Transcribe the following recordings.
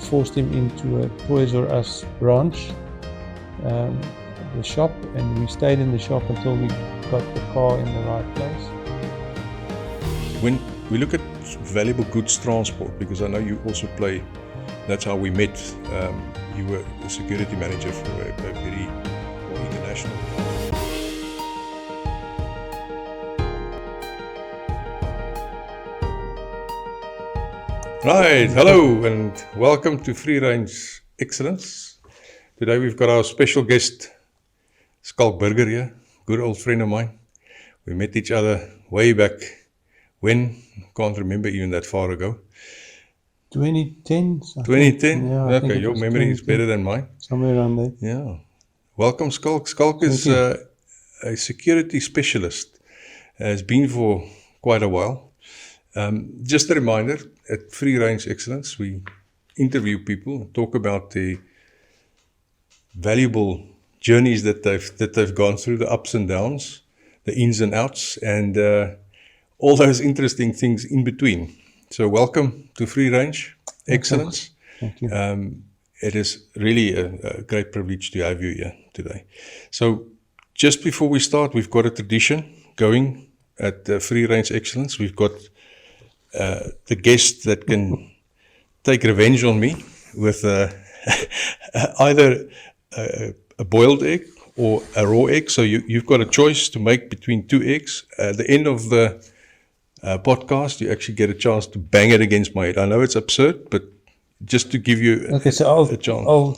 forced him into a Toys R Us branch, the shop, and we stayed in the shop until we got the car in the right place. When we look at valuable goods transport, because I know you also play, that's how we met. You were the security manager for a very international. Right, hello and welcome to Free Range Excellence. Today we've got our special guest, Schalk Burger here, good old friend of mine. We met each other way back when, can't remember even that far ago. 2010? 2010? Yeah, okay, your memory is better than mine. Somewhere around there. Yeah. Welcome, Schalk. Schalk is a security specialist, has been for quite a while. Just a reminder, at Free Range Excellence, we interview people, talk about the valuable journeys that they've gone through, the ups and downs, the ins and outs, and all those interesting things in between. So welcome to Free Range Excellence. Thank you. It is really a great privilege to have you here today. So just before we start, we've got a tradition going at Free Range Excellence. We've got the guest that can take revenge on me with either a boiled egg or a raw egg. So you've got a choice to make between two eggs. At the end of the podcast, you actually get a chance to bang it against my head. I know it's absurd, but just to give you a chance. I'll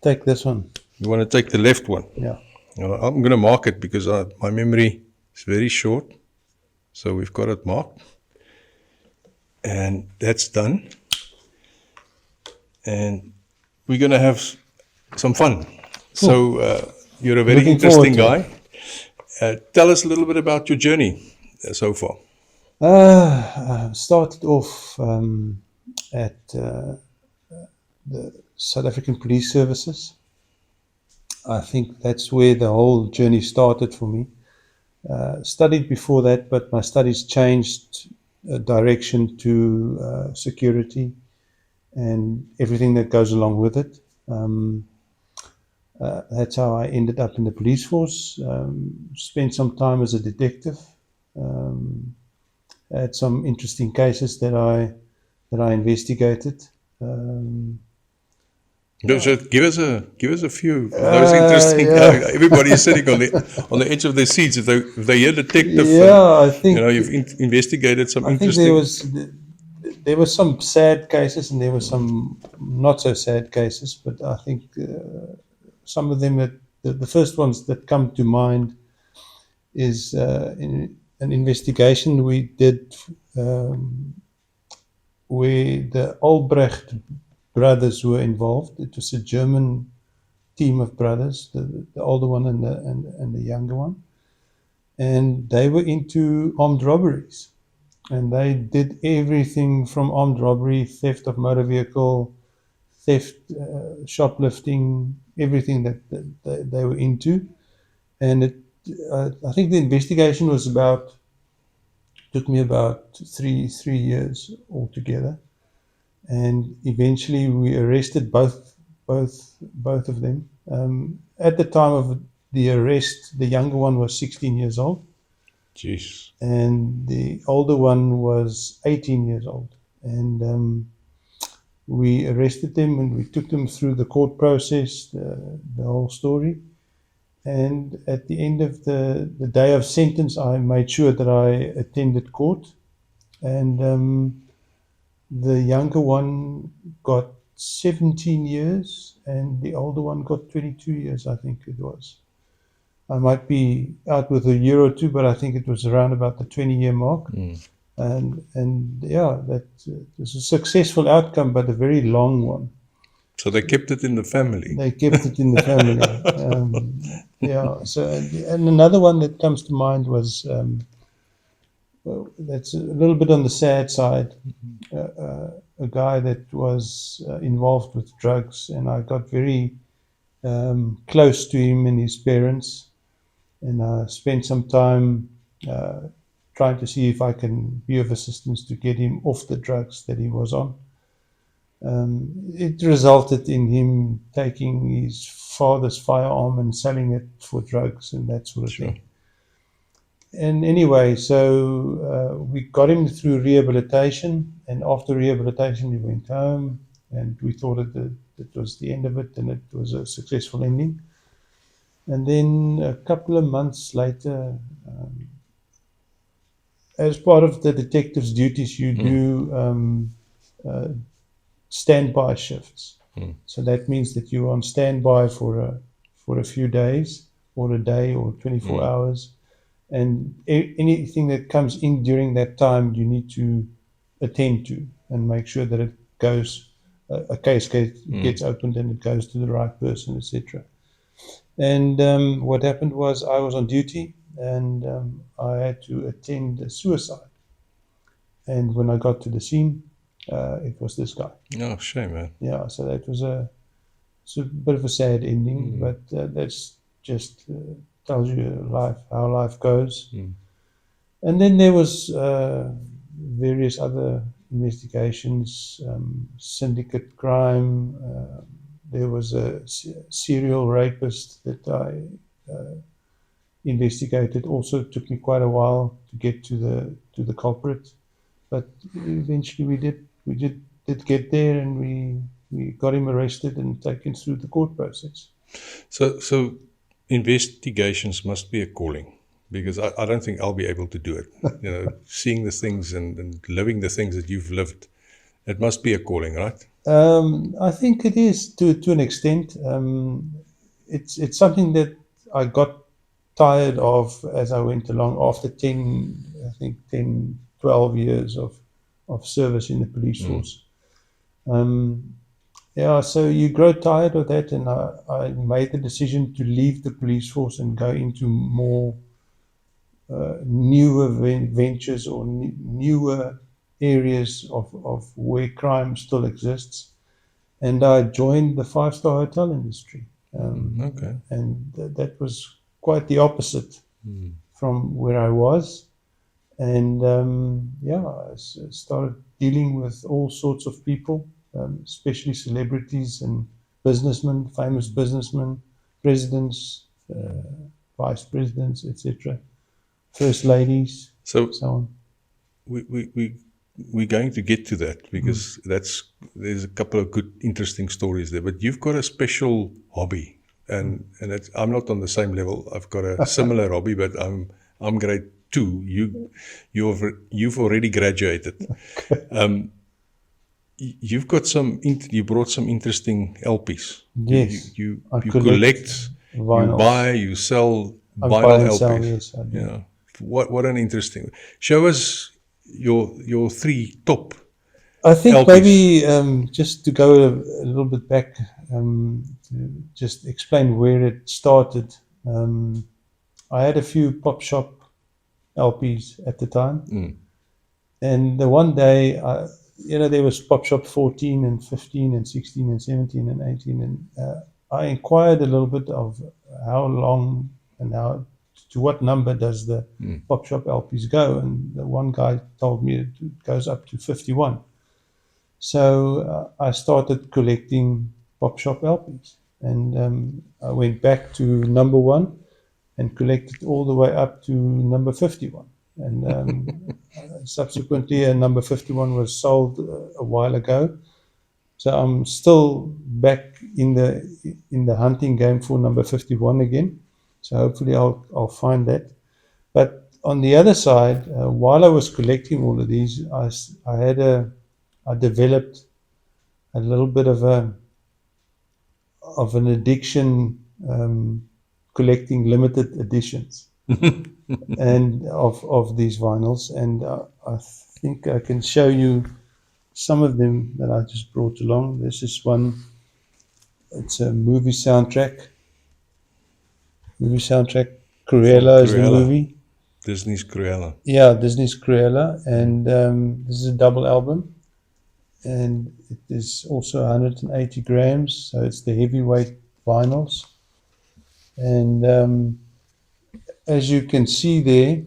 take this one. You want to take the left one? Yeah. I'm going to mark it because my memory is very short. So we've got it marked. And that's done. And we're going to have some fun. So you're a very interesting guy. Tell us a little bit about your journey so far. I started off at the South African Police Services. I think that's where the whole journey started for me. Studied before that, but my studies changed direction to security and everything that goes along with it. That's how I ended up in the police force. Spent some time as a detective. Had some interesting cases that I investigated. So give us a few of those interesting. Everybody is sitting on the edge of their seats. If they hear detective, I think you've investigated some interesting. I think there were some sad cases and there were some not so sad cases, but I think some of them the first ones that come to mind is in an investigation we did where the Albrecht brothers were involved. It was a German team of brothers, the older one and the younger one, and they were into armed robberies, and they did everything from armed robbery, theft of motor vehicle, theft, shoplifting, everything that they were into. And I think the investigation took me about three years altogether. And eventually we arrested both of them. At the time of the arrest, the younger one was 16 years old. Jeez. And the older one was 18 years old. And we arrested them and we took them through the court process, the whole story. And at the end of the day of sentence, I made sure that I attended court. And the younger one got 17 years and the older one got 22 years, I think it was. I might be out with a year or two, but I think it was around about the 20-year mark. And yeah, that was a successful outcome, but a very long one. So they kept it in the family. They kept it in the family. Yeah. So and another one that comes to mind was that's a little bit on the sad side. A guy that was involved with drugs, and I got very close to him and his parents, and I spent some time trying to see if I can be of assistance to get him off the drugs that he was on. It resulted in him taking his father's firearm and selling it for drugs and that sort of Sure. thing. And anyway, so we got him through rehabilitation, and after rehabilitation, he went home, and we thought it was the end of it, and it was a successful ending. And then a couple of months later, as part of the detective's duties, you do uh, standby shifts. So that means that you're on standby for a few days, or a day, or 24 hours, and anything that comes in during that time, you need to attend to and make sure that it goes. A case gets opened and it goes to the right person, etc. And what happened was I was on duty and I had to attend a suicide. And when I got to the scene, it was this guy. Oh, shame, man. Yeah, so that was it's a bit of a sad ending, but that's just tells you how life goes. And then there was various other investigations, syndicate crime. There was a serial rapist that I investigated. Also took me quite a while to get to the culprit, but eventually we did get there, and we got him arrested and taken through the court process. So investigations must be a calling, because I don't think I'll be able to do it. Seeing the things and living the things that you've lived, it must be a calling, right? I think it is to an extent. It's something that I got tired of as I went along after 10, 12 years of service in the police force. Yeah, so you grow tired of that, and I made the decision to leave the police force and go into more newer ventures, or newer areas of where crime still exists. And I joined the five-star hotel industry. Okay. And that was quite the opposite from where I was. And yeah, I started dealing with all sorts of people, especially celebrities and businessmen, famous businessmen, presidents, vice presidents, etc., first ladies, So so on. we're going to get to that, because there's a couple of good, interesting stories there. But you've got a special hobby, and I'm not on the same level. I've got a similar hobby, but I'm grade 2. You've already graduated. You've got you brought some interesting LPs. Yes, You I collect, you vinyls. buy, you sell I vinyl buy and LPs. sell, yes, I do. Yeah. What an interesting. Show us your 3 top. I think LPs. maybe just to go a little bit back, to just explain where it started. I had a few pop shop LPs at the time, and the one day, there was Pop Shop 14 and 15 and 16 and 17 and 18, and I inquired a little bit of how long and to what number does the Pop Shop LPs go, and the one guy told me it goes up to 51. So I started collecting Pop Shop LPs, and I went back to number 1 and collected all the way up to number 51. And subsequently, number 51 was sold a while ago. So I'm still back in the hunting game for number 51 again. So hopefully I'll find that. But on the other side, while I was collecting all of these, I developed a little bit of an addiction, collecting limited editions and of these vinyls, and I think I can show you some of them that I just brought along. This is one. It's a movie soundtrack. Cruella is the Cruella. movie. Disney's Cruella. Yeah, Disney's Cruella, and this is a double album, and it is also 180 grams, so it's the heavyweight vinyls. And as you can see there,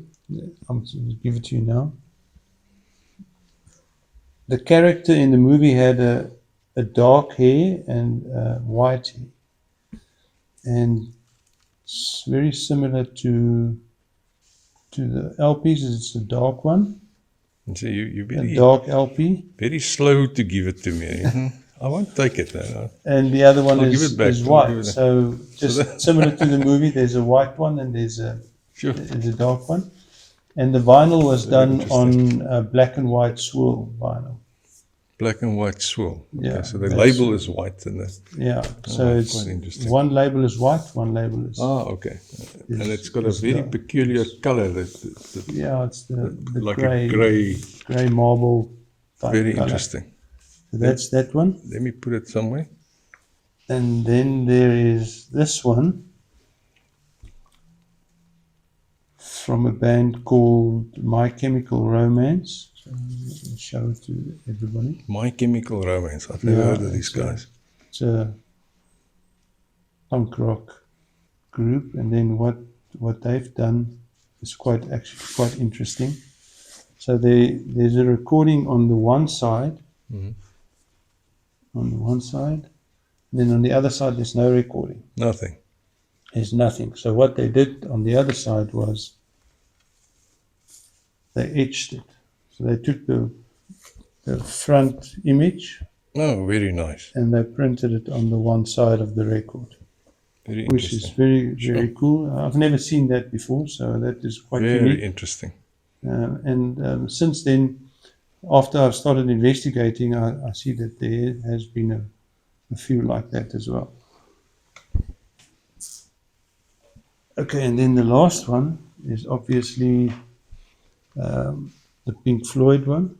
I'm going to give it to you now. The character in the movie had a dark hair and white hair, and it's very similar to the LPs. It's a dark one, And so you're a very, dark LP, very slow to give it to me. I won't take it. No. and the other one I'll give it back. is I'll give white. it. So So just similar to the movie, there's a white one and there's Sure. a dark one. And the vinyl was Very done interesting. on black and white swirl vinyl. Black and white swirl. Okay, Yeah, so the that's- label is white and the Yeah, so Oh, it's quite interesting. one label is white, one label is okay. And it's got a is very dark. peculiar color that Yeah, it's the like gray a grey. grey marble type Very color. interesting. So that's that one. Let me put it somewhere. And then there is this one from a band called My Chemical Romance. So I'll show it to everybody. My Chemical Romance. I've never Yeah, heard of these guys. It's a punk rock group, and then what they've done is actually quite interesting. So there's a recording on the one side, Mhm. then on the other side there's no recording. Nothing. There's nothing. So what they did on the other side was they etched it. So they took the front image Oh, very nice. and they printed it on the one side of the record, Very which is interesting. very cool. I've never seen that before, so that is quite Very unique. interesting. And since then, after I've started investigating, I see that there has been a few like that as well. Okay, and then the last one is obviously the Pink Floyd one,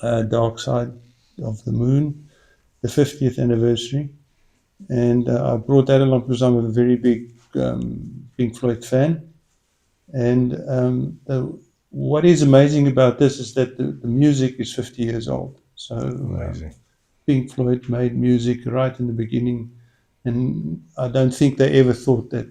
Dark Side of the Moon, the 50th anniversary. And I brought that along because I'm a very big Pink Floyd fan. And what is amazing about this is that the music is 50 years old. So Amazing. Pink Floyd made music right in the beginning, and I don't think they ever thought that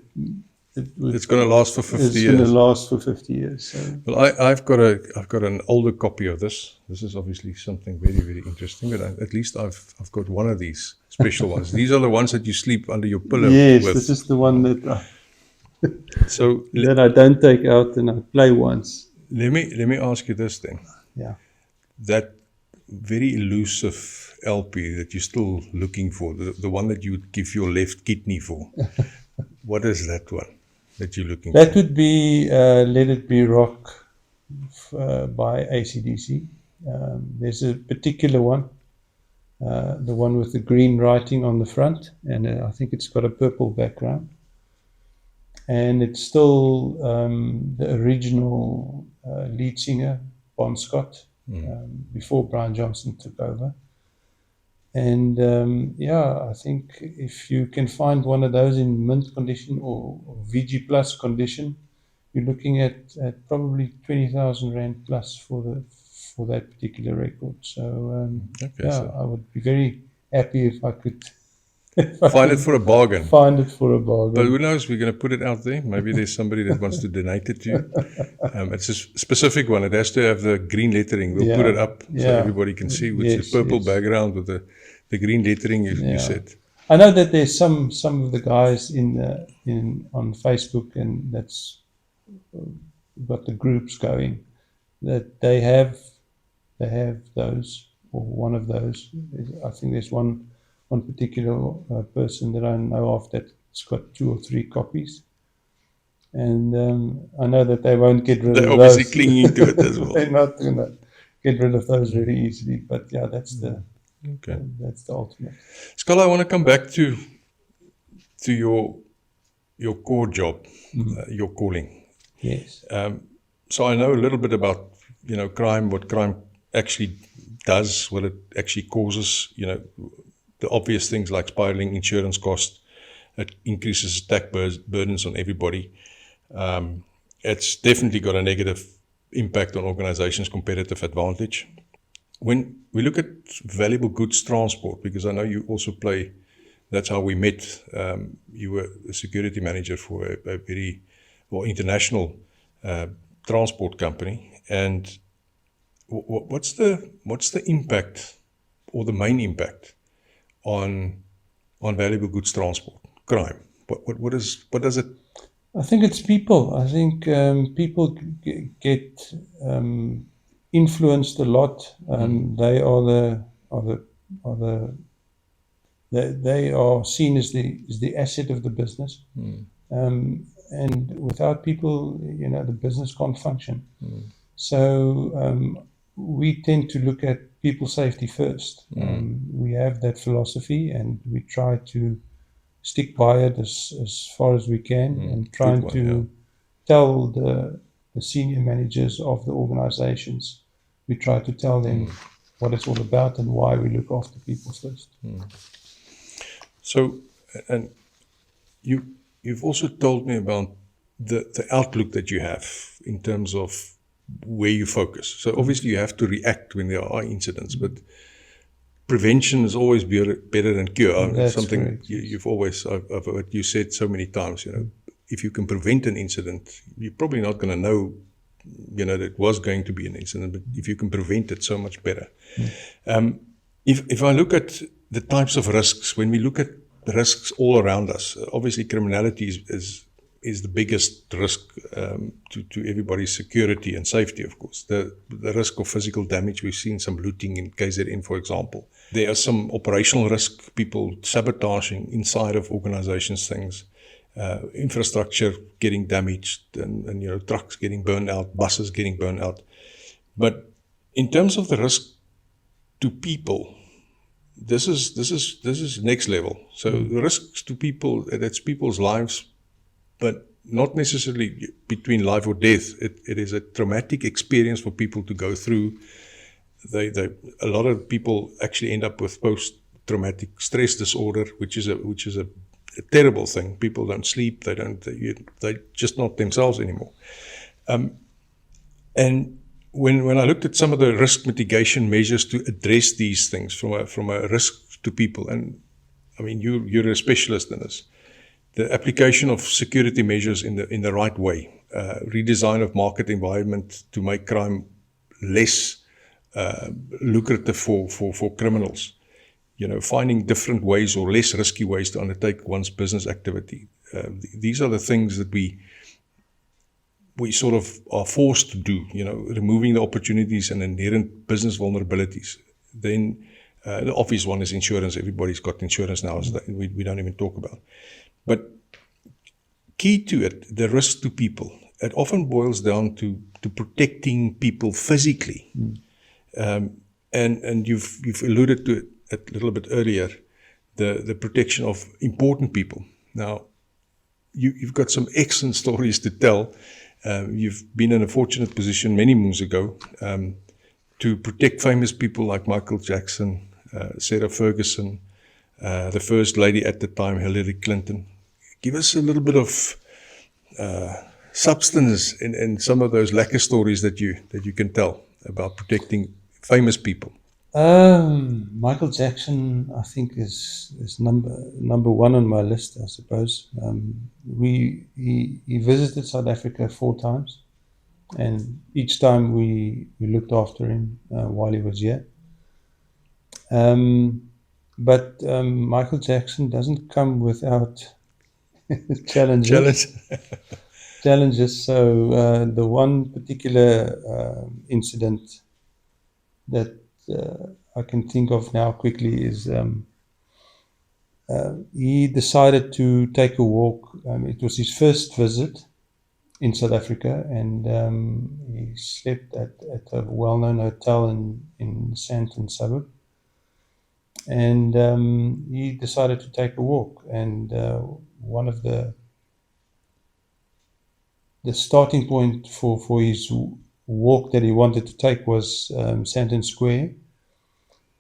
It's going to last for 50 it's going to years. last for 50 years. So Well, I've got an older copy of this. This is obviously something very, very interesting. But at least I've got one of these special ones. These are the ones that you sleep under your pillow yes, with. this is the one So that I don't take out and I play once. let me ask you this then. Yeah. That very elusive LP that you're still looking for, the one that you would give your left kidney for. What is that one that you're looking That for? would be Let It Be Rock by AC/DC. There's a particular one, the one with the green writing on the front, and I think it's got a purple background. And it's still the original lead singer, Bon Scott, before Brian Johnson took over. And I think if you can find one of those in mint condition or VG Plus condition, you're looking at probably 20,000 Rand plus for that particular record. So Okay, so I would be very happy if I could find it for a bargain. find it for a But bargain. who knows? We're going to put it out there. Maybe there's somebody that wants to donate it to you. It's a specific one. It has to have the green lettering. We'll put it up so Yeah. everybody can see with Yes, the purple yes. background with the green lettering you Yeah. said. I know that there's some of the guys on Facebook, and that's got the groups going, that they have those, or one of those. I think there's one particular person that I know of that's got 2 or 3 copies, and I know that they won't get rid They're of obviously those. clinging to it as well. They're not going to get rid of those very easily, but yeah, that's the ultimate. Schalk, I want to come back to your core job, your calling. Yes. So I know a little bit about crime, what crime actually does, what it actually causes. The obvious things like spiraling insurance costs. It increases tax burdens on everybody. It's definitely got a negative impact on organizations' competitive advantage. When we look at valuable goods transport, because I know you also play, that's how we met. You were a security manager for a very international transport company. And what's the impact or the main impact on valuable goods transport, crime? What does it? I think it's people. I think people get influenced a lot. They are the they are seen as the asset of the business. And without people, the business can't function. So we tend to look at people safety first. We have that philosophy, and we try to stick by it as far as we can, and trying to tell the senior managers of the organizations, we try to tell them what it's all about and why we look after people first. So, and you've also told me about the outlook that you have in terms of where you focus. So obviously you have to react when there are incidents, but prevention is always better than cure. That's something correct, yes. you've always, I've heard you said so many times, if you can prevent an incident, you're probably not going to know, that it was going to be an incident, but if you can prevent it, so much better. If I look at the types of risks, when we look at the risks all around us, obviously criminality is the biggest risk to everybody's security and safety, of course. The risk of physical damage, we've seen some looting in KZN, for example. There are some operational risk, people sabotaging inside of organizations things, infrastructure getting damaged, and trucks getting burned out, buses getting burned out. But in terms of the risk to people, this is next level. So the risks to people, that's people's lives, but not necessarily between life or death. It is a traumatic experience for people to go through. A lot of people actually end up with post-traumatic stress disorder, which is a terrible thing. People don't sleep. They're just not themselves anymore. And when I looked at some of the risk mitigation measures to address these things from a risk to people, and I mean you're a specialist in this, the application of security measures in the right way, redesign of market environment to make crime less lucrative for criminals, finding different ways or less risky ways to undertake one's business activity. These are the things that we sort of are forced to do, removing the opportunities and inherent business vulnerabilities. Then the obvious one is insurance. Everybody's got insurance now, we don't even talk about. But key to it, the risk to people, it often boils down to protecting people physically. And you've alluded to it a little bit earlier, the protection of important people. Now, you've got some excellent stories to tell. You've been in a fortunate position many moons ago to protect famous people like Michael Jackson, Sarah Ferguson, the First Lady at the time, Hillary Clinton. Give us a little bit of substance in some of those lacquer stories that you can tell about protecting famous people. Michael Jackson, I think, is number one on my list, I suppose. He visited South Africa 4 times, and each time we looked after him while he was here. But Michael Jackson doesn't come without challenges. So the one particular incident that I can think of now quickly is he decided to take a walk. It was his first visit in South Africa, and he slept at a well-known hotel in Sandton suburb. And he decided to take a walk, and one of the starting point for his walk that he wanted to take was Sandton Square.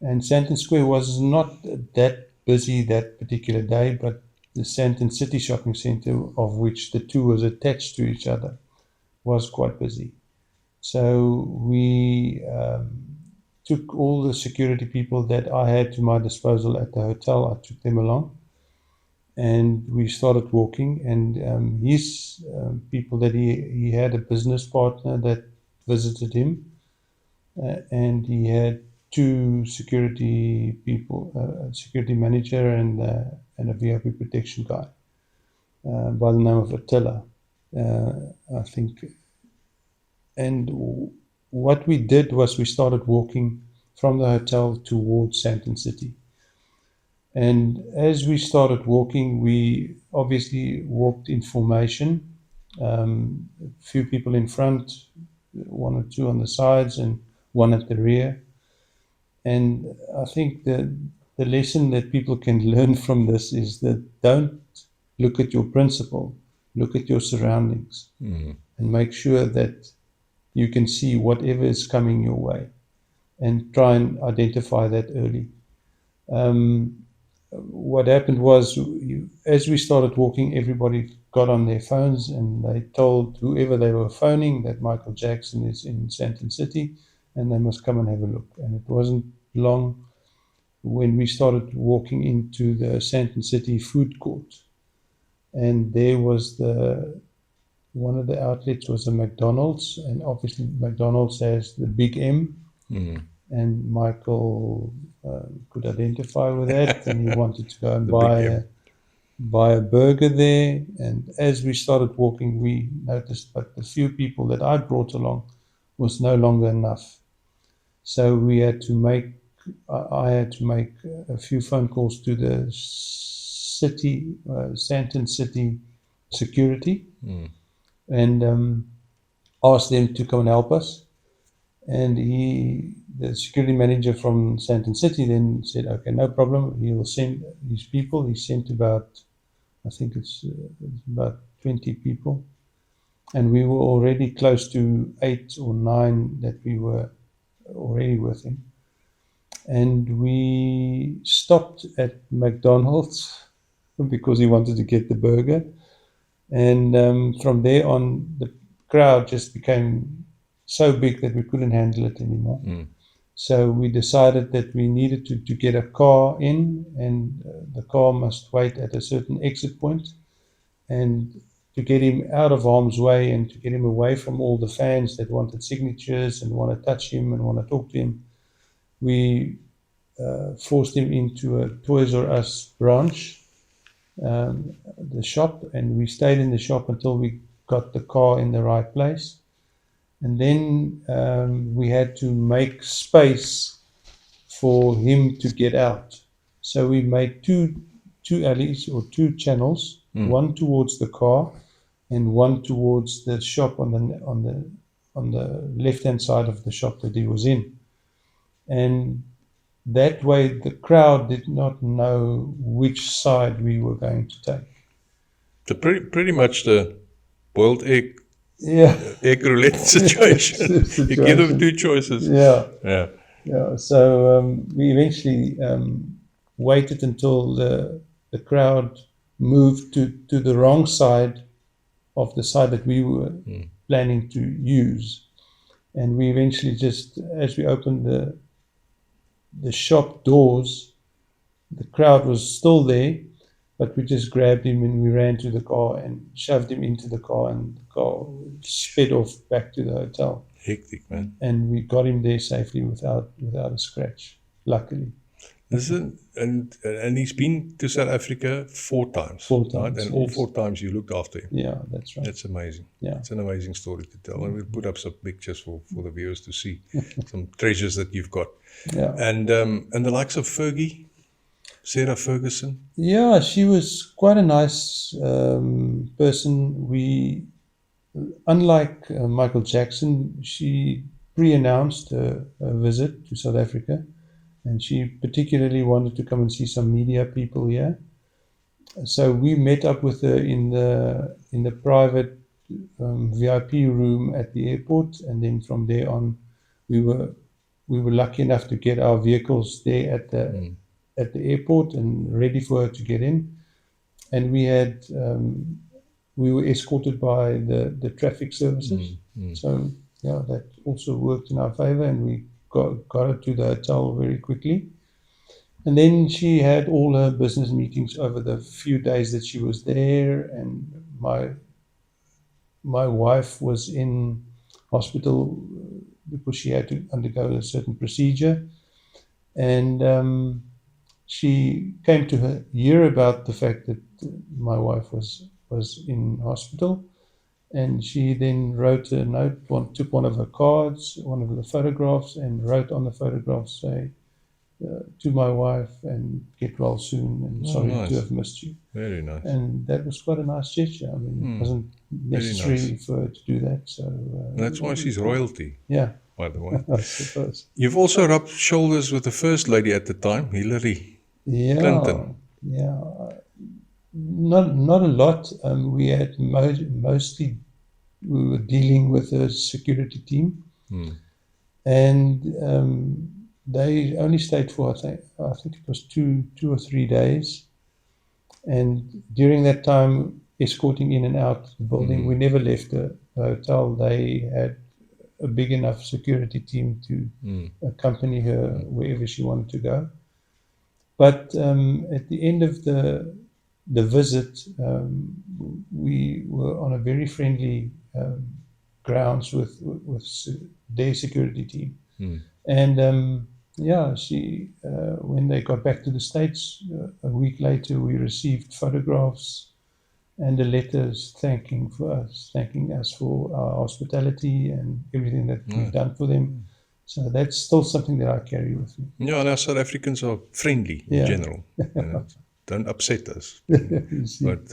And Sandton Square was not that busy that particular day, but the Sandton City Shopping Centre, of which the two was attached to each other, was quite busy. So we took all the security people that I had to my disposal at the hotel. I took them along, and we started walking. And his people that he had a business partner that visited him, and he had two security people, a security manager and a VIP protection guy by the name of Attila, I think. And what we did was we started walking from the hotel towards Sandton City. And as we started walking, we obviously walked in formation. A few people in front, one or two on the sides, and one at the rear. And I think the lesson that people can learn from this is that don't look at your principal, look at your surroundings, and make sure that you can see whatever is coming your way and try and identify that early. What happened was, as we started walking, everybody got on their phones and they told whoever they were phoning that Michael Jackson is in Sandton City and they must come and have a look. And it wasn't long when we started walking into the Sandton City food court. And there was one of the outlets was a McDonald's, and obviously McDonald's has the big M, and Michael could identify with that, and he wanted to go and buy a burger there. And as we started walking, we noticed that the few people that I brought along was no longer enough. So we had to make, I had to make a few phone calls to the city, Sandton City security, and asked them to come and help us. And the security manager from Sandton City then said, okay, no problem. He will send his people. He sent about, I think it's about 20 people. And we were already close to 8 or 9 that we were already with him. And we stopped at McDonald's because he wanted to get the burger. And from there on, the crowd just became so big that we couldn't handle it anymore. So we decided that we needed to get a car in, and the car must wait at a certain exit point. And to get him out of harm's way and to get him away from all the fans that wanted signatures and want to touch him and want to talk to him, we forced him into a Toys R Us branch, the shop, and we stayed in the shop until we got the car in the right place. And then we had to make space for him to get out. So we made two alleys or two channels, one towards the car and one towards the shop on the left-hand side of the shop that he was in. And that way the crowd did not know which side we were going to take. So pretty much the boiled egg Yeah. egg roulette situation. You give them two choices. Yeah. So we eventually waited until the crowd moved to the wrong side of the side that we were planning to use. And we eventually just, as we opened the shop doors, the crowd was still there, but we just grabbed him and we ran to the car and shoved him into the car, and the car sped off back to the hotel. Hectic, man. And we got him there safely without a scratch, luckily. Listen, and he's been to South Africa 4 times. 4 times, right? And yes. all 4 times you looked after him. Yeah, that's right. That's amazing. Yeah. It's an amazing story to tell. And we'll put up some pictures for the viewers to see some treasures that you've got. Yeah. And the likes of Fergie, Sarah Ferguson. Yeah, she was quite a nice person. Unlike Michael Jackson, she pre-announced a visit to South Africa, and she particularly wanted to come and see some media people here. So we met up with her in the private VIP room at the airport, and then from there on, we were lucky enough to get our vehicles there at the airport and ready for her to get in. And we were escorted by the traffic services. So yeah, that also worked in our favor, and we got her to the hotel very quickly. And then she had all her business meetings over the few days that she was there, and my wife was in hospital because she had to undergo a certain procedure. And she came to hear about the fact that my wife was in hospital, and she then wrote a note, took one of her cards, one of the photographs, and wrote on the photograph, say, to my wife, and get well soon, and Oh, sorry to nice. have missed you. Very nice. And that was quite a nice gesture. I mean, it wasn't Very necessary nice. for her to do that. So That's why she's royalty, yeah, by the way. I suppose. You've also rubbed shoulders with the first lady at the time, Hillary Yeah, Clinton. yeah. Not a lot. We had mostly we were dealing with a security team, and they only stayed for I think it was two or 3 days, and during that time, escorting in and out the building, we never left the hotel. They had a big enough security team to accompany her wherever she wanted to go. But at the end of the visit, we were on a very friendly grounds with their security team, and yeah, she when they got back to the States a week later, we received photographs and a letter thanking us for our hospitality and everything that we've done for them. So that's still something that I carry with me. Yeah, and our South Africans are friendly in Yeah. general. Don't upset us. You see. But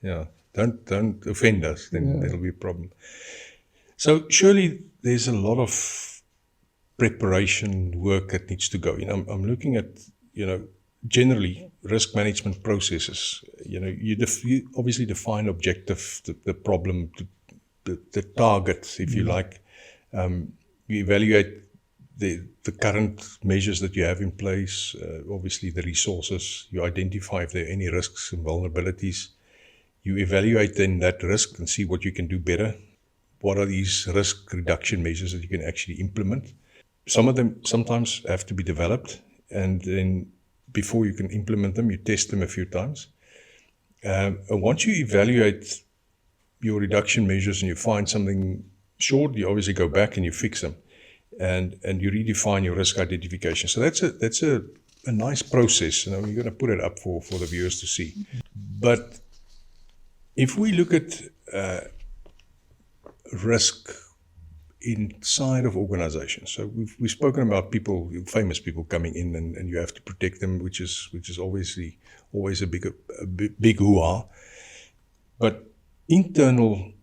yeah, don't offend us, then there'll be a problem. So surely there's a lot of preparation work that needs to go in. I'm looking at, generally risk management processes. You obviously define objective, the problem, the target, if you like. You evaluate the current measures that you have in place, obviously the resources. You identify if there are any risks and vulnerabilities. You evaluate then that risk and see what you can do better. What are these risk reduction measures that you can actually implement? Some of them sometimes have to be developed, and then before you can implement them, you test them a few times. And once you evaluate your reduction measures and you find something short, you obviously go back and you fix them, and you redefine your risk identification. So that's a nice process, and we're going to put it up for the viewers to see. But if we look at risk inside of organizations, so we've spoken about people, famous people coming in, and you have to protect them, which is obviously always a big hoo-ha. But internal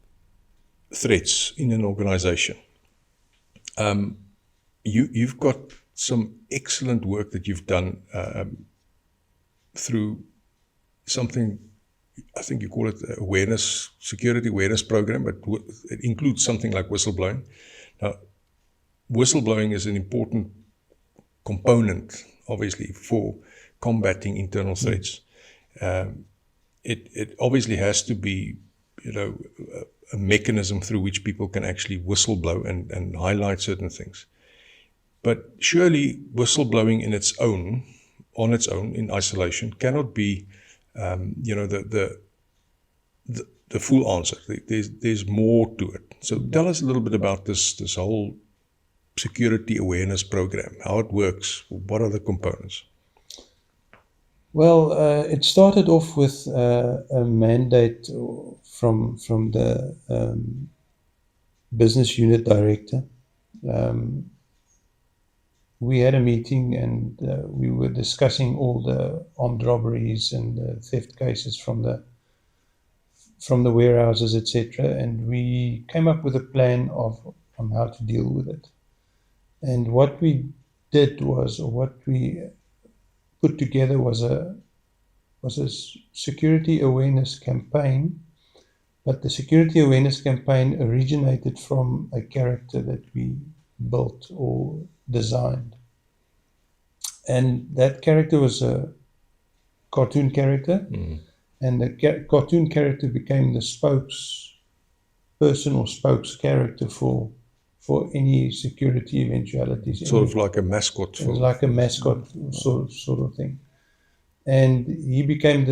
threats in an organization, you've got some excellent work that you've done through something, I think you call it security awareness program, but it includes something like whistleblowing. Now, whistleblowing is an important component, obviously, for combating internal threats. It obviously has to be, a mechanism through which people can actually whistleblow and highlight certain things. But surely whistleblowing on its own, in isolation, cannot be, the full answer. There's more to it. So tell us a little bit about this whole security awareness program, how it works, what are the components? Well, it started off with a mandate from the business unit director. We had a meeting, and we were discussing all the armed robberies and the theft cases from the warehouses, etc. And we came up with a plan on how to deal with it. And what we did was, or what we put together was a security awareness campaign. But the security awareness campaign originated from a character that we built or designed. And that character was a cartoon character. And the cartoon character became the spokesperson or spokes character for any security eventualities. Sort of like a mascot. It was like a mascot sort of thing. And he became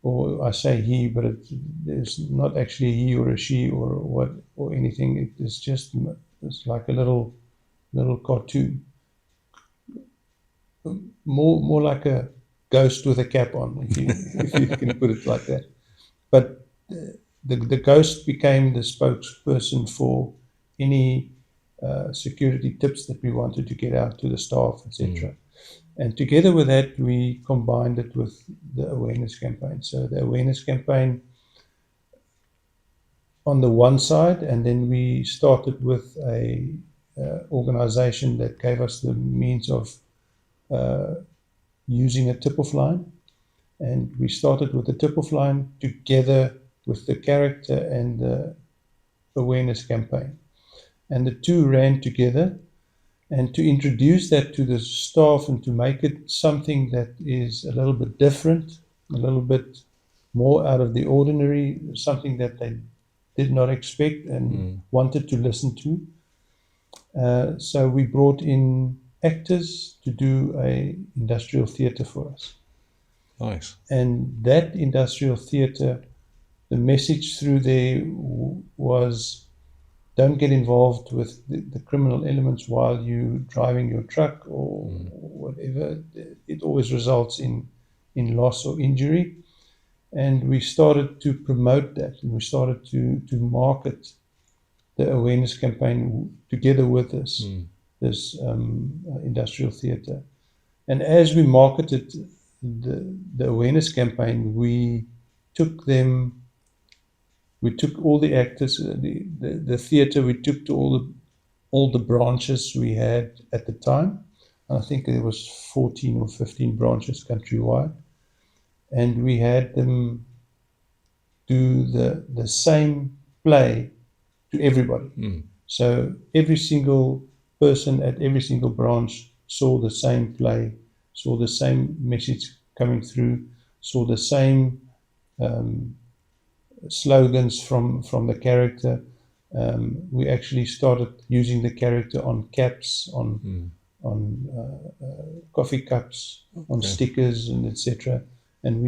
or I say he, but it's not actually he or a she or anything. It's like a little cartoon. more like a ghost with a cap on, if you can put it like that. But the ghost became the spokesperson for any security tips that we wanted to get out to the staff, etc. And together with that, we combined it with the awareness campaign. So the awareness campaign on the one side, and then we started with a organization that gave us the means of using a tip-off line. And we started with the tip-off line together with the character and the awareness campaign. And the two ran together. And to introduce that to the staff and to make it something that is a little bit different, a little bit more out of the ordinary, something that they did not expect and wanted to listen to. So we brought in actors to do a industrial theatre for us. Nice. And that industrial theatre, the message through there was, don't get involved with the criminal elements while you're driving your truck or whatever. It always results in loss or injury. And we started to promote that, and we started to market the awareness campaign together with this industrial theatre. And as we marketed the awareness campaign, we took all the actors, the theatre, we took to all the branches we had at the time. And I think there was 14 or 15 branches countrywide. And we had them do the same play to everybody. So every single person at every single branch saw the same play, saw the same message coming through, saw the same slogans from the character. We actually started using the character on caps, on coffee cups, on stickers, and etc. And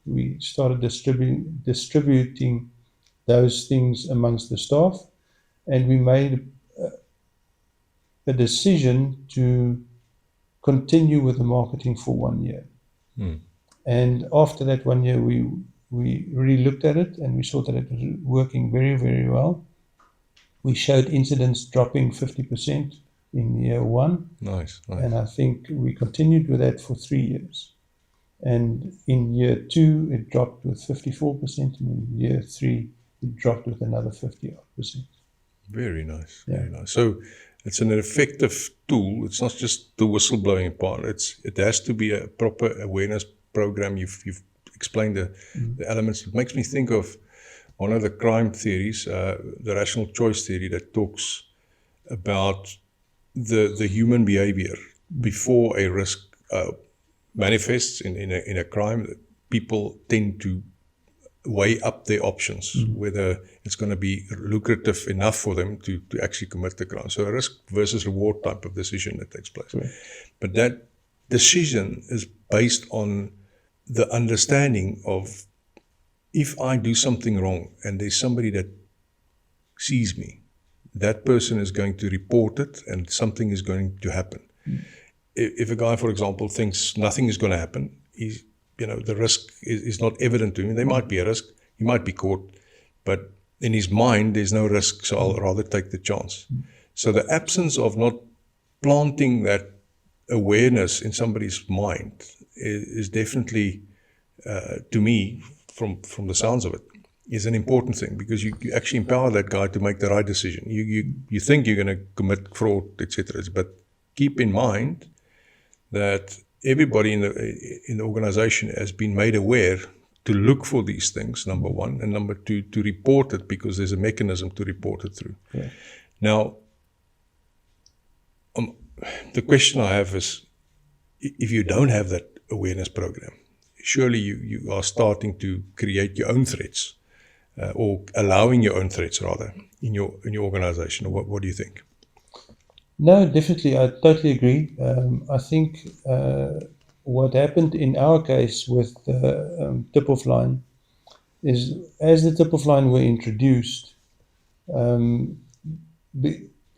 we started distributing those things amongst the staff, and we made a decision to continue with the marketing for 1 year. And after that 1 year, we really looked at it, and we saw that it was working very, very well. We showed incidents dropping 50% in year one. Nice. And I think we continued with that for 3 years. And in year two, it dropped with 54%, and in year three, it dropped with another 50-odd%. Very nice. Very nice. So it's an effective tool. It's not just the whistleblowing part. It has to be a proper awareness program. You've explained the elements. It makes me think of one of the crime theories, the rational choice theory, that talks about the human behavior before a risk manifests in a crime. People tend to weigh up their options, whether it's going to be lucrative enough for them to actually commit the crime. So a risk versus reward type of decision that takes place. Right. But that decision is based on the understanding of, if I do something wrong and there's somebody that sees me, that person is going to report it and something is going to happen. If a guy, for example, thinks nothing is going to happen, the risk is not evident to him. There might be a risk. He might be caught. But in his mind, there's no risk, so I'll rather take the chance. So the absence of not planting that awareness in somebody's mind is definitely, to me, from the sounds of it, is an important thing, because you actually empower that guy to make the right decision. You think you're going to commit fraud, etc. But keep in mind that everybody in the organization has been made aware to look for these things, number one, and number two, to report it, because there's a mechanism to report it through. Yeah. Now, the question I have is, if you don't have that awareness program, surely you are starting to create your own threats, or allowing your own threats, rather, in your organization. What do you think? No, definitely. I totally agree. I think what happened in our case with the tip-off line is, as the tip-off line were introduced,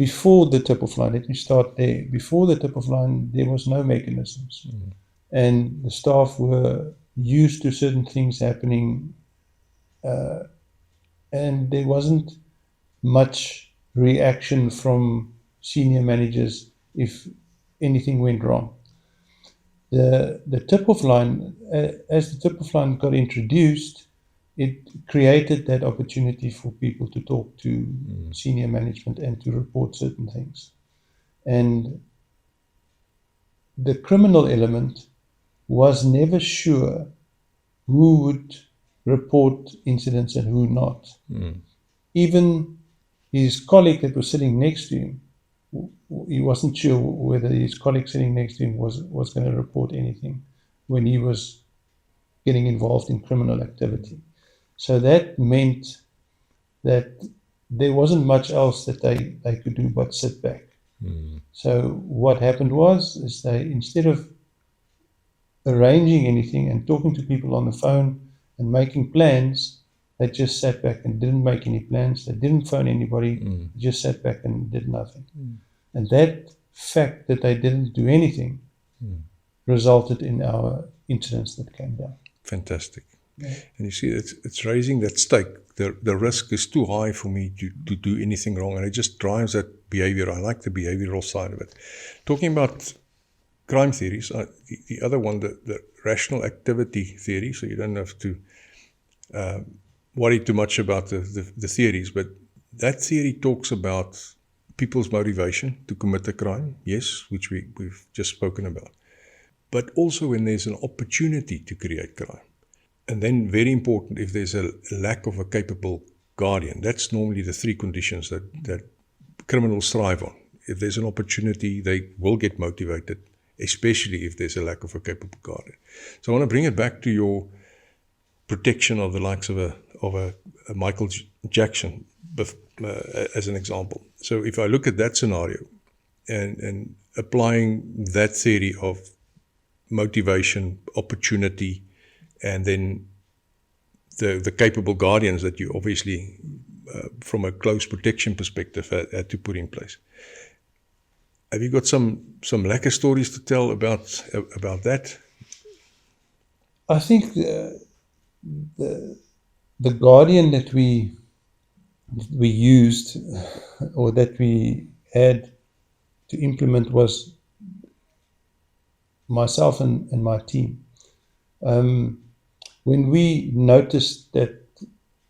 before the tip-off line, let me start there. Before the tip-off line, there was no mechanisms. And the staff were used to certain things happening, and there wasn't much reaction from senior managers if anything went wrong. The tip-off line, as the tip-off line got introduced, it created that opportunity for people to talk to senior management and to report certain things. And the criminal element was never sure who would report incidents and who not. Even his colleague that was sitting next to him, he wasn't sure whether his colleague sitting next to him was going to report anything when he was getting involved in criminal activity. So that meant that there wasn't much else that they could do but sit back. So what happened is they, instead of arranging anything and talking to people on the phone and making plans, they just sat back and didn't make any plans. They didn't phone anybody. They just sat back and did nothing. And that fact that they didn't do anything resulted in our incidents that came down. Fantastic. Yeah. And you see, it's raising that stake. The risk is too high for me to do anything wrong, and it just drives that behavior. I like the behavioral side of it. Talking about crime theories, the other one, the rational activity theory, so you don't have to worry too much about the theories, but that theory talks about people's motivation to commit a crime, yes, which we've just spoken about, but also when there's an opportunity to create crime. And then, very important, if there's a lack of a capable guardian. That's normally the three conditions that criminals thrive on. If there's an opportunity, they will get motivated, especially if there's a lack of a capable guardian. So I want to bring it back to your protection of the likes of a Michael Jackson as an example. So if I look at that scenario and applying that theory of motivation, opportunity, and then the capable guardians that you obviously, from a close protection perspective, had to put in place. Have you got some lacquer stories to tell about that? I think the guardian that we used or that we had to implement was myself and my team. When we noticed that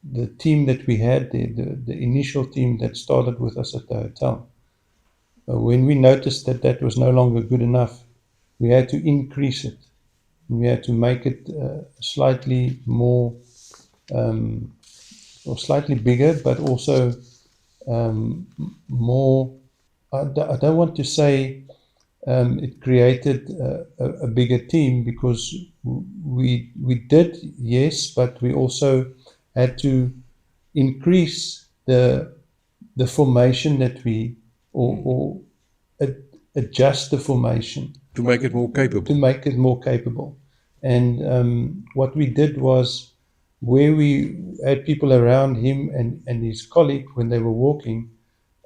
the team that we had, the initial team that started with us at the hotel, when we noticed that was no longer good enough, we had to increase it. We had to make it slightly more or slightly bigger, but also more. I don't want to say it created a bigger team, because we did, yes, but we also had to increase the formation that we or adjust the formation to make it more capable. And what we did was, where we had people around him and his colleague when they were walking,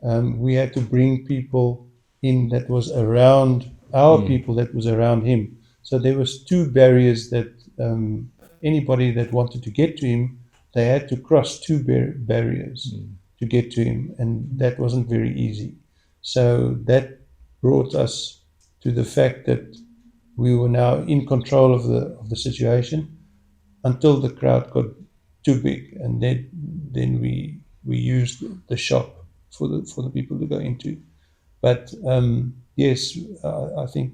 we had to bring people in that was around our people that was around him. So there was two barriers that anybody that wanted to get to him, they had to cross two barriers to get to him, and that wasn't very easy. So that brought us to the fact that we were now in control of the situation until the crowd got too big, and then we used the shop for the people to go into. But yes, I think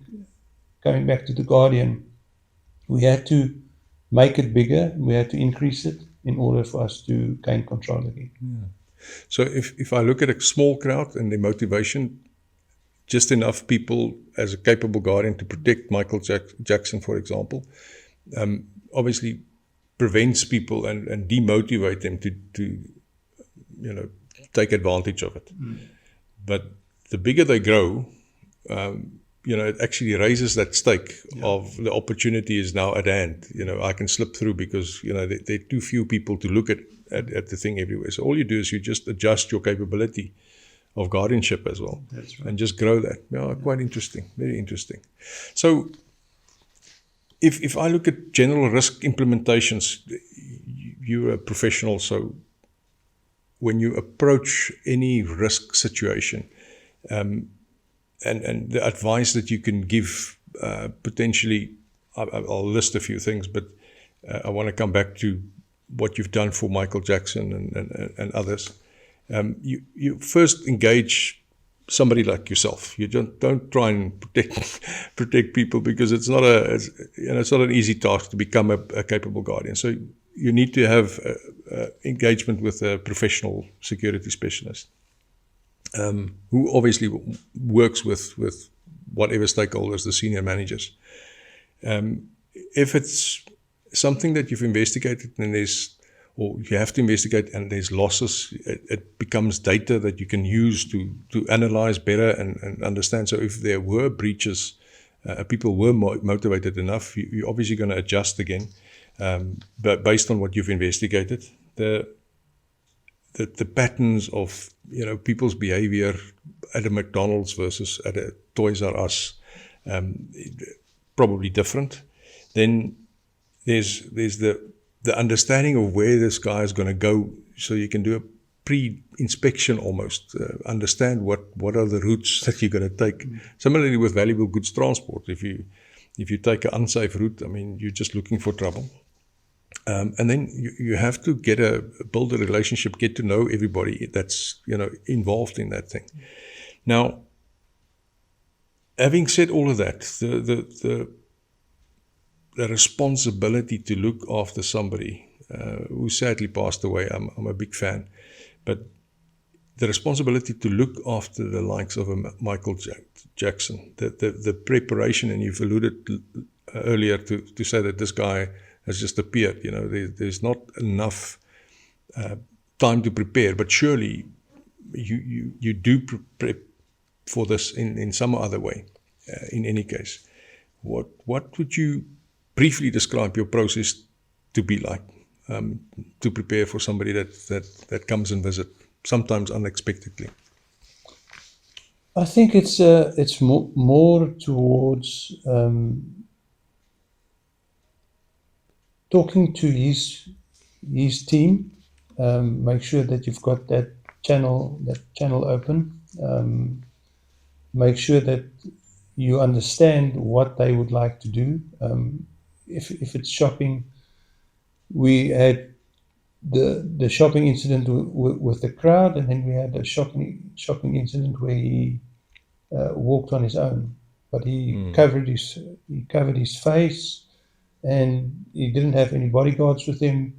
going back to the guardian, we had to make it bigger. We had to increase it in order for us to gain control again. Yeah. So if I look at a small crowd and their motivation, just enough people as a capable guardian to protect Michael Jackson, for example, obviously prevents people and demotivate them to take advantage of it. But the bigger they grow, it actually raises that stake of the opportunity is now at hand. I can slip through because, there are too few people to look at the thing everywhere. So all you do is you just adjust your capability of guardianship as well. That's right. And just grow that. Yeah, quite interesting, very interesting. So if I look at general risk implementations, you're a professional, so when you approach any risk situation, and the advice that you can give, potentially, I'll list a few things, but I want to come back to what you've done for Michael Jackson and others. You first engage somebody like yourself. You don't try and protect people, because it's not an easy task to become a capable guardian. So you need to have engagement with a professional security specialist, who obviously works with whatever stakeholders, the senior managers. If it's something that you've investigated and or you have to investigate and there's losses, it becomes data that you can use to analyze better and understand. So if there were breaches, people were motivated enough, you're obviously going to adjust again, but based on what you've investigated. The patterns of people's behavior at a McDonald's versus at a Toys R Us, probably different. Then there's the understanding of where this guy is going to go, so you can do a pre-inspection almost, understand what are the routes that you're going to take. Similarly with valuable goods transport, if you take an unsafe route, I mean, you're just looking for trouble. And then you have to build a relationship, get to know everybody that's involved in that thing. Now, having said all of that, the responsibility to look after somebody who sadly passed away, I'm a big fan, but the responsibility to look after the likes of a Michael Jackson, the preparation, and you've alluded earlier to say that this guy has just appeared. There's not enough time to prepare, but surely you do prep for this in some other way. In any case, what would you briefly describe your process to be like, to prepare for somebody that comes and visit, sometimes unexpectedly? I think it's more towards talking to his team. Make sure that you've got that channel open. Make sure that you understand what they would like to do. If it's shopping, we had the shopping incident with the crowd, and then we had a shopping incident where he walked on his own, but he covered his face, and he didn't have any bodyguards with him.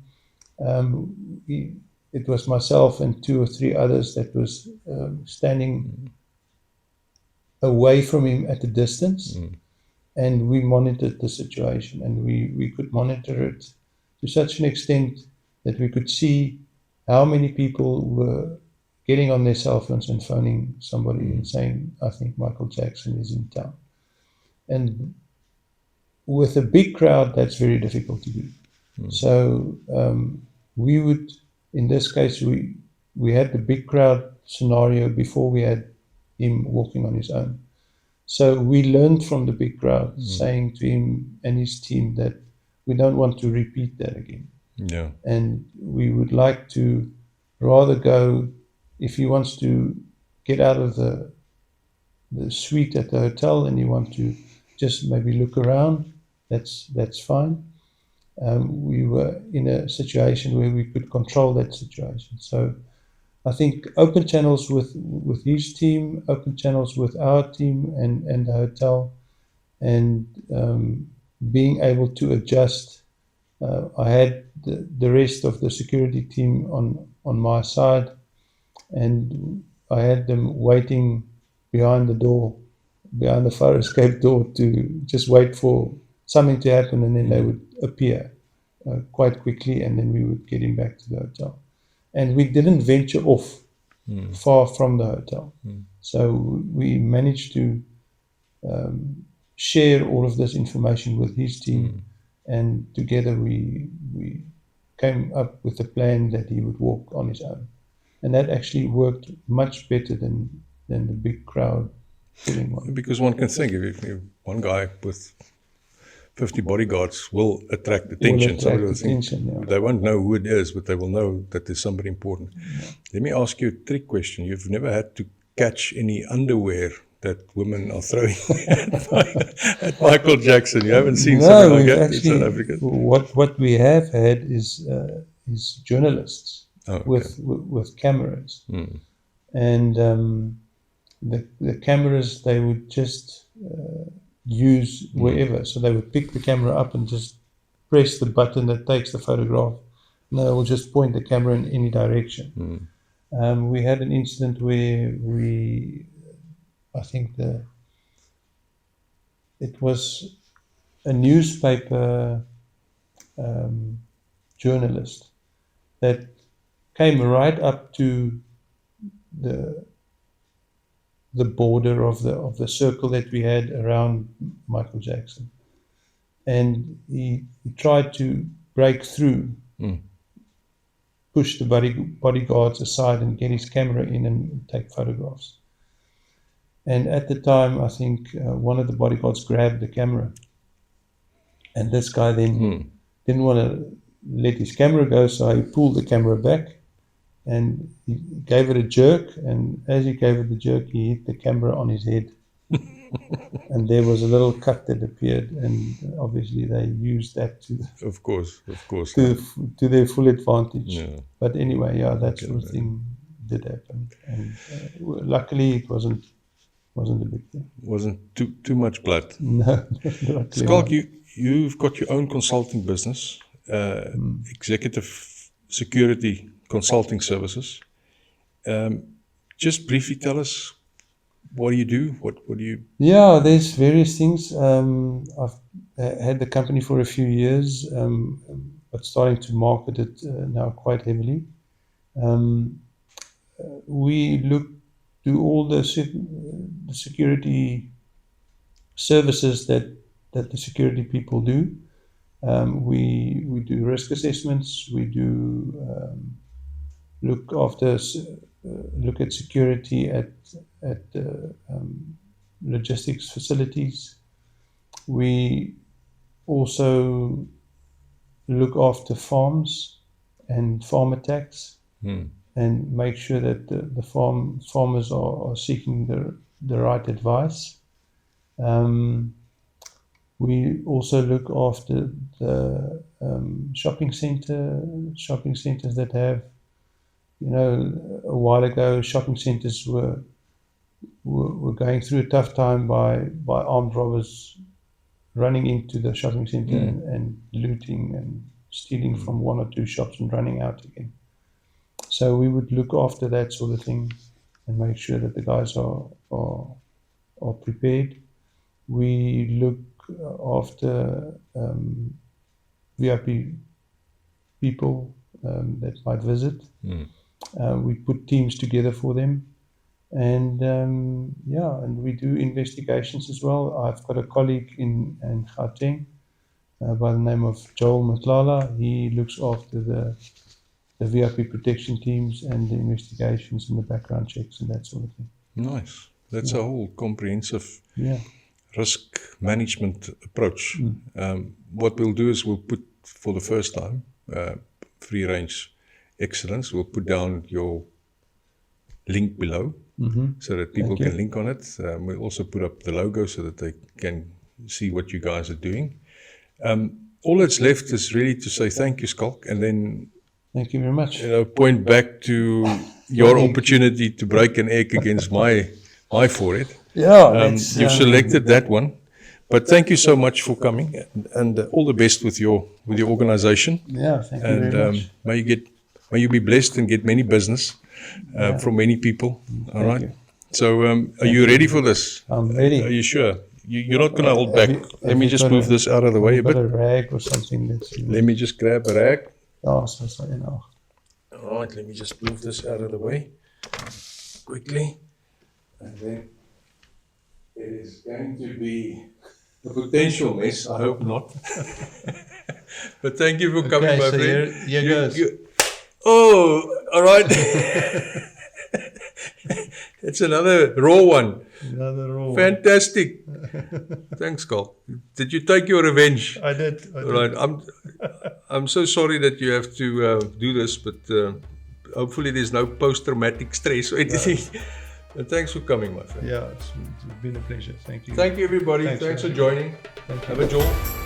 It was myself and 2 or 3 others that was standing away from him at a distance, and we monitored the situation, and we could monitor it to such an extent that we could see how many people were getting on their cell phones and phoning somebody and saying, I think Michael Jackson is in town. And with a big crowd, that's very difficult to do. So we would, in this case, we had the big crowd scenario before we had him walking on his own. So we learned from the big crowd, saying to him and his team that we don't want to repeat that again. Yeah. And we would like to rather go, if he wants to get out of the suite at the hotel and you want to just maybe look around, that's fine. We were in a situation where we could control that situation. So I think open channels with his team, open channels with our team and the hotel, and being able to adjust. I had the rest of the security team on my side, and I had them waiting behind the fire escape door, to just wait for something to happen, and then they would appear quite quickly, and then we would get him back to the hotel. And we didn't venture off far from the hotel. So we managed to share all of this information with his team, and together we came up with a plan that he would walk on his own. and that actually worked much better than the big crowd pulling one. Because one can think if one guy with 50 bodyguards will attract attention. Somebody will think, they won't know who it is, but they will know that there's somebody important. Let me ask you a trick question. You've never had to catch any underwear that women are throwing at Michael Jackson. You haven't seen something like that in South Africa? What we have had is journalists with cameras. And the cameras they would just use wherever. So they would pick the camera up and just press the button that takes the photograph, and they will just point the camera in any direction. We had an incident where I think it was a newspaper journalist that came right up to the border of the circle that we had around Michael Jackson, and he tried to break through, push the bodyguards aside and get his camera in and take photographs. And at the time, I think one of the bodyguards grabbed the camera, and this guy then didn't want to let his camera go, so he pulled the camera back and he gave it a jerk, and as he gave it the jerk, he hit the camera on his head. And there was a little cut that appeared, and obviously they used that to their full advantage. But anyway, that sort of thing did happen, and luckily it wasn't a big thing. Wasn't too much blood. No. Schalk, you've got your own consulting business, executive security consulting services. Just briefly tell us, what do you do? What do you? Yeah, there's various things. I've had the company for a few years, but starting to market it now quite heavily. We do all the security services that the security people do. We do risk assessments. We do look at security at logistics facilities. We also look after farms and farm attacks, and make sure that the farmers are seeking the right advice. We also look after the shopping centers that have, a while ago, shopping centers were going through a tough time by armed robbers running into the shopping center and looting and stealing from one or two shops and running out again. So we would look after that sort of thing and make sure that the guys are prepared. We look after VIP people that might visit. We put teams together for them, and and we do investigations as well. I've got a colleague in Gauteng by the name of Joel Matlala. He looks after the VIP protection teams and the investigations and the background checks and that sort of thing. Nice. That's a whole comprehensive risk management approach. What we'll do is we'll put, for the first time, Free Range Excellence, we'll put down your link below so that people can link on it. We'll also put up the logo so that they can see what you guys are doing. All that's left is really to say thank you, Schalk, and then thank you very much. Point back to your opportunity to break an egg against my forehead. You've selected that one, but thank you so much for coming, and all the best with your organization. Thank you very much. May you be blessed and get many business from many people. All right. So, are you ready for this? I'm ready. Are you sure? You're not going to hold back. Let me just move this out of the way a bit. A rag or something. Let me just grab a rag. All right, let me just move this out of the way quickly. And then it is going to be a potential mess. I hope not. But thank you for coming, my friend. Here goes. Oh, all right. It's another raw one. Another raw one. Fantastic. Thanks, Schalk. Did you take your revenge? I did. All right. I'm so sorry that you have to do this, but hopefully there's no post-traumatic stress or anything. And thanks for coming, my friend. Yeah, it's been a pleasure. Thank you. Thank you, everybody. Thanks for joining. Thank you. Have a joy.